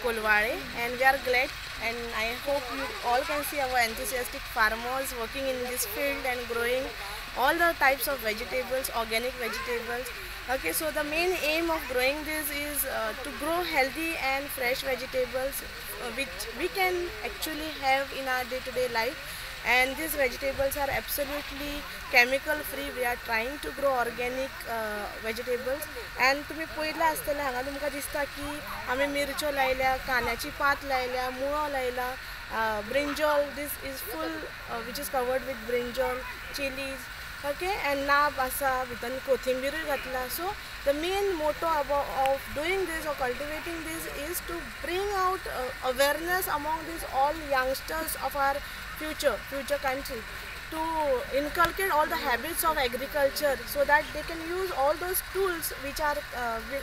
Kolwale, and we are glad, and I hope you all can see our enthusiastic farmers working in this field and growing all the types of vegetables, organic vegetables. Okay, so the main aim of growing this is to grow healthy and fresh vegetables, which we can actually have in our day-to-day life. And these vegetables are absolutely chemical free. We are trying to grow organic vegetables. And तुम्ही पळयला आसतले हांगा तुमकां दिसता की आमी मिरच्यो लायल्या, कांद्याची पात लायल्या, मुळो लायला, brinjal. This is full which is covered with brinjal, chilies. Okay, and nab asa भितर कोथिंबीर घातला. So the main motto of doing this or cultivating this is to bring out awareness among these all youngsters of our future country, to inculcate all the habits of agriculture so that they can use all those tools which are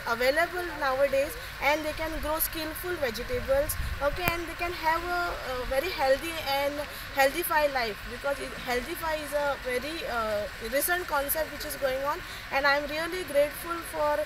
available nowadays, and they can grow skillful vegetables. Okay, and they can have a very healthy and healthify life, because healthify is a very recent concept which is going on. And I am really grateful for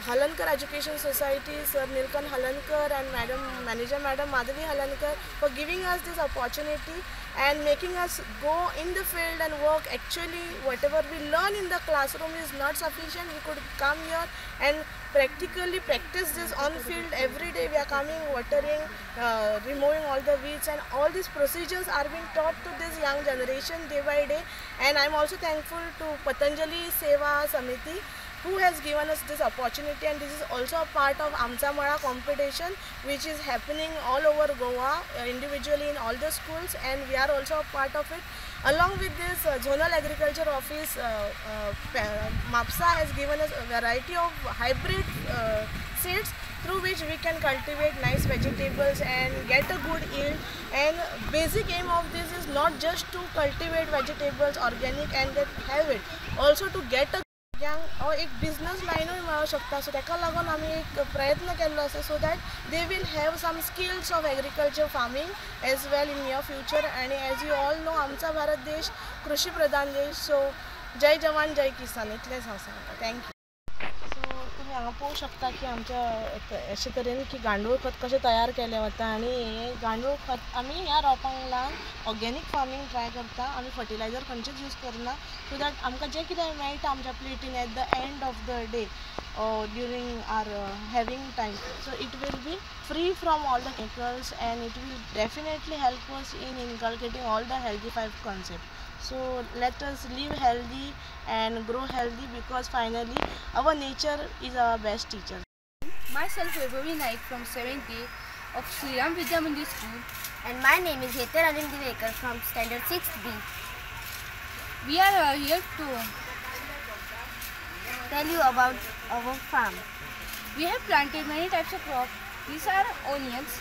Halankar Education Society, Sir Nilkan Halankar, and Madam Madhavi Halankar for giving us this opportunity and making us go in the field and work. Actually, whatever we learn in the classroom is not sufficient. We could come here and practically practice this on field every day. We are coming, watering, removing all the weeds, and all these procedures are being taught to this young generation day by day. And I am also thankful to Patanjali Seva Samiti, who has given us this opportunity. And this is also a part of Amcha Mala competition, which is happening all over Goa, individually in all the schools, and we are also a part of it. Along with this, Zonal Agriculture Office, MAPSA, has given us a variety of hybrid seeds through which we can cultivate nice vegetables and get a good yield. And basic aim of this is not just to cultivate vegetables organic and then have it, also to get a एक business लायनूय मेळूंक शकता. सो ताका लागून आमी एक प्रयत्न केल्लो आसा, so that they will have some skills of agriculture farming as well in near future. आणि एज यू ऑल नो, आमचा भारत देश कृषी प्रधान देश. सो जय जवान जय किसान, इतलेंच हांव सांगता. थँक्यू. सो तुम्ही हांगा पळोवंक शकता की आमच्या अशे तरेन की गांडूळ खत कशें तयार केलें वता. आनी हे गांडूळ खत आमी ह्या रोपांक लावन ऑर्गेनीक फार्मिंग ट्राय करता. आमी फर्टिलायझर खंयचेच यूज करना, सो दॅट आमकां जें कितें मेळटा आमच्या प्लेटीन at the end of the day during our having time, so it will be free from all the chemicals, and it will definitely help us in inculcating all the healthy five concepts. So let us live healthy and grow healthy, because finally our nature is our best teacher. Myself Vaibhavi Naik from 7th A of Sri Ram Vidya Mandir School, and my name is Hetal Anil Divekar from Standard 6th B. We are here to tell you about our farm. We have planted many types of crops. These are onions,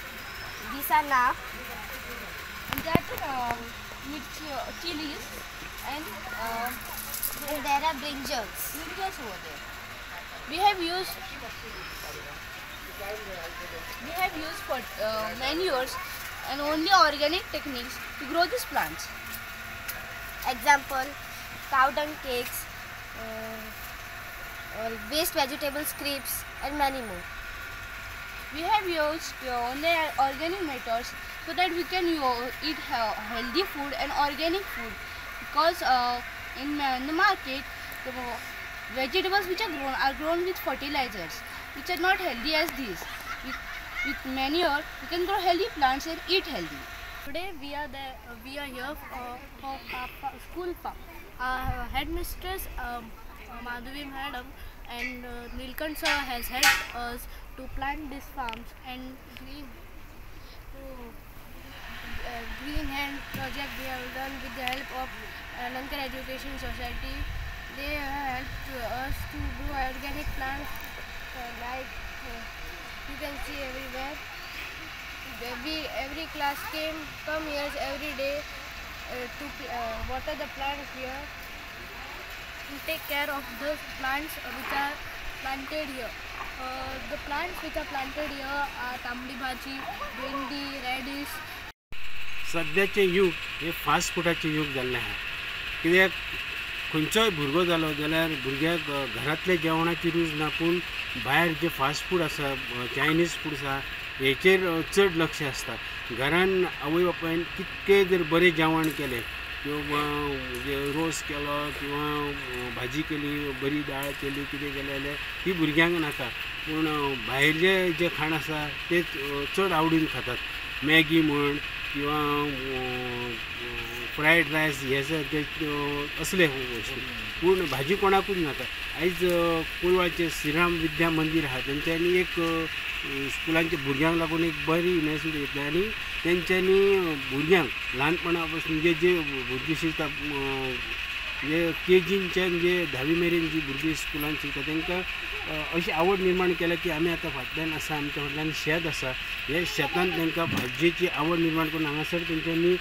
These are now and that chilies, and there are brinjals. brinjals over there. We have used for manures and only organic techniques to grow these plants. Example, cow dung cakes, waste vegetable scraps, and many more. We have used only organic methods so that we can eat healthy food and organic food, because in the market the vegetables which are grown with fertilizers, which are not healthy as these. With manure we can grow healthy plants and eat healthy. Today we are here for school farm. Headmistress Madhavi Madam and Nilkan sir has helped us to plant these farms, and green hand project we have done with the help of Halankar Education Society. They have helped us to grow organic plants like you can see everywhere. Every class come here every day to water the plants here, to take care of those plants which are planted here. The plants which are planted here are तांबडी भाजी, भेंडी, radish. सध्याचे युग हे fast फूडाचे युग जाल्लें आहा. कित्याक खंयचोय भुरगो जालो जाल्यार भुरग्याक घरांतले जेवणाची रूच ना, पूण भायर जे फास्ट फूड आसा, चायनीज फूड आसा, हेचेर चड लक्ष आसता. घरान आवय बापायन कितके जर बरें जेवण केलें किंवा रोस केलो किंवा भाजी केली, बरी दाळ केली, कितें केलें जाल्यार ती भुरग्यांक नाका. पूण भायले जे खाण आसा ते चड आवडीन खातात. मॅगी म्हण किंवा फ्रायड रायस हे ते असले वस्तू. पूण भाजी कोणाकूच नाका. आयज कोलवाचे श्रीराम विद्या मंदिर आहा तेंच्यांनी एक स्कुलांच्या भुरग्यांक लागून एक बरी इनिशिएटीव घेतली आनी तेंच्यांनी भुरग्यांक ल्हानपणा पासून जे भुरगीं शिकता जे केजींच्यान जे 10वी मेरेन जी भुरगीं स्कुलान शिकता तांकां अशी आवड निर्माण केल्या की आमी आतां फाटल्यान आसा, आमच्या फाटल्यान शेत आसा, हे शेतान तांकां भाजयेची आवड निर्माण करून हांगासर तेंच्यांनी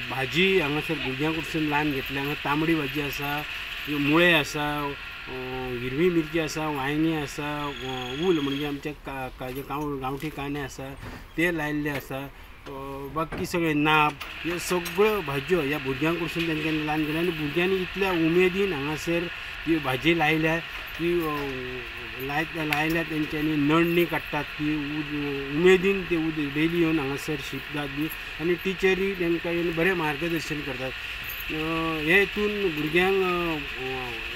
भाजी हांगासर भुरग्यां कडसून ल्हान घेतल्या. हांगा तांबडी भाजी आसा, मुळे आसा, हिरवी मिरची आसा, वांयगी आसा, उल म्हणजे आमचे गांवठी कांदे आसा ते लायिल्ले आसा. बाकी सगळे नाब हे सगळ्यो भाजयो ह्या भुरग्यां कडसून तेंच्यांनी ल्हान केल्या आनी भुरग्यांनी इतल्या उमेदीन हांगासर ती भाजी लायल्या. ती लायल्या तेंच्यांनी नडणी काडटात, ती उमेदीन ते डेली येवन हांगासर शिकतात बी आनी टिचरी तेंकां येवन बरें मार्गदर्शन करतात. हे हितून भुरग्यांक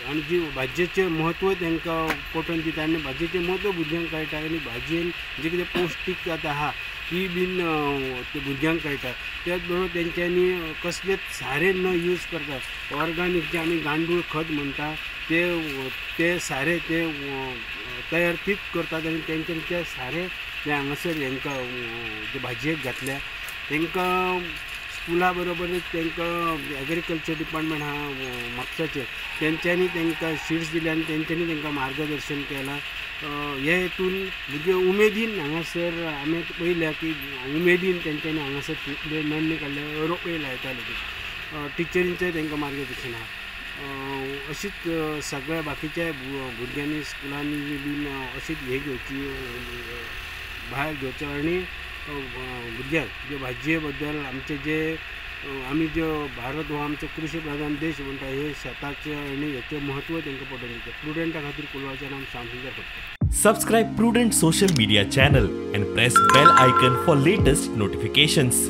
आनी जी भाजयेचें म्हत्व तांकां पटोवन दिता आनी भाजयेचें म्हत्व भुरग्यांक कळटा आनी भाजयेन जे कितें पौश्टीक आहा ती बीन ते भुरग्यांक कळटा. त्याच बरोबर तेंच्यांनी कसलेच सारे न यूज करता. ऑर्गॅनीक जे आमी गांडूळ खत म्हणटा ते सारे ते तयार तीच करतात आनी तेंच्यांनी ते सारे ते हांगासर हांकां जे भाजयेक घातल्या तांकां स्कुला बरोबरच तांकां एग्रीकल्चर डिपार्टमेंट आहा म्हापसाचें तेंच्यांनी तांकां सीड्स दिले आनी तेंच्यांनी तांकां मार्गदर्शन केलां. हे हितून भुरगे उमेदीन हांगासर आमी पळयल्या की उमेदीन तेंच्यांनी हांगासर नडणी काडले, रोपे लायताले. टिचरींचें तांकां मार्गदर्शन आहा. अशीच सगळ्या बाकीच्या भुरग्यांनी स्कुलांनी बीन अशीच हे घेवची, भाग घेवचो आनी भुरग्यांक जे भाजये बद्दल आमचे जे आमी जो भारत हो आमचो कृषी प्रधान देश म्हणटा हे शेताचे आनी हेचें म्हत्व तांकां पटोवन दिता. प्रुडंटा खातीर कोलवाच्यान आमी सांगूंक जाय. Subscribe Prudent social media channel and press bell icon for latest notifications.